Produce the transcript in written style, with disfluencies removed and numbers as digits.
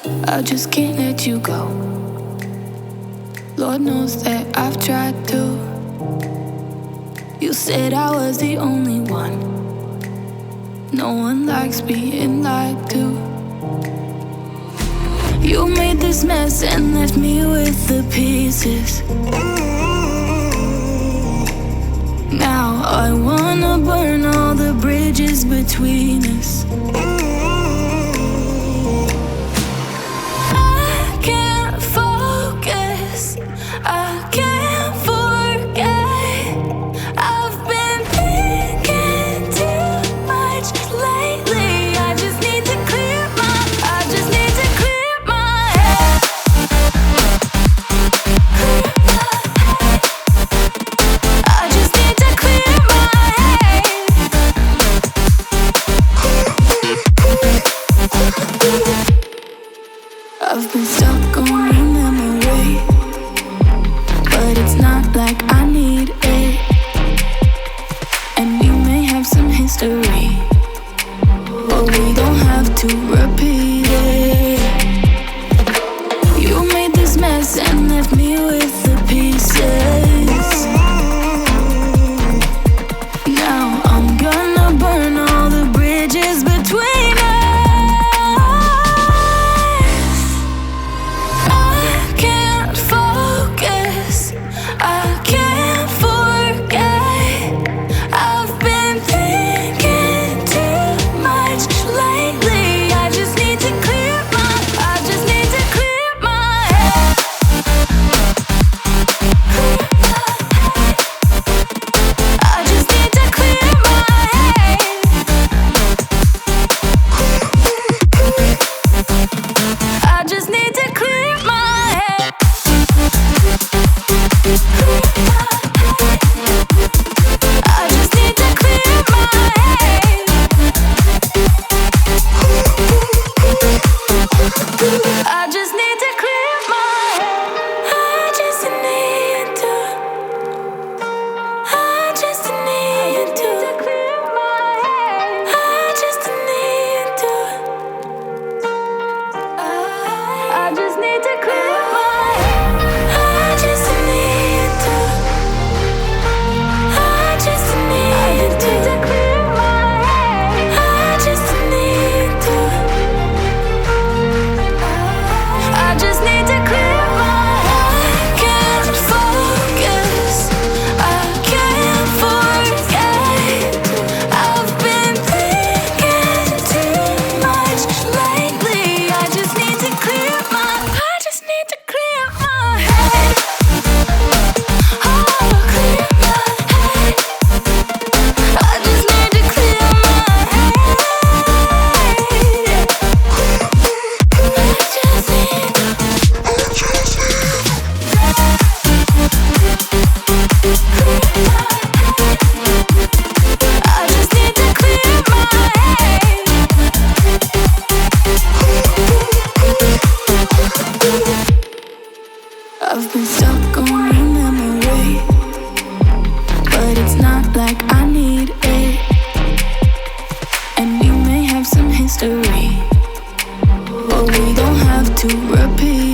I just can't let you go. Lord knows that I've tried to. You said I was the only one. No one likes being lied to. You made this mess and left me with the pieces. Now I wanna burn all the bridges between us. I can't focus, I can't forget. I've been thinking too much lately. I just need to clear my head. I just need to clear my head. I've been stuck on your memory, but it's not like I need it. And we may have some history, but we don't have to repeat it. You made this mess and left me with the pieces. Now I'm gonna burn all the bridges between us. I can't focus, I can't forget. I've been thinking too much lately. I just need to clear my head. I just need to clear my head. I just need to clear my head. I just need to clear my head. I just need to clear my head. I just need to. I just need to clear my head. I just need to. I just need to clear my head. I just need to. I just need to clear my head. I just need to. I just need to clear my head. I can't focus, I can't forget. I've been thinking too much lately. I just need to clear my head. Oh, clear my head. I just need to clear my head. I just need to. I just need to clear my head. I've been stuck on your memory, but it's not like I need it. And we may have some history, but we don't have to repeat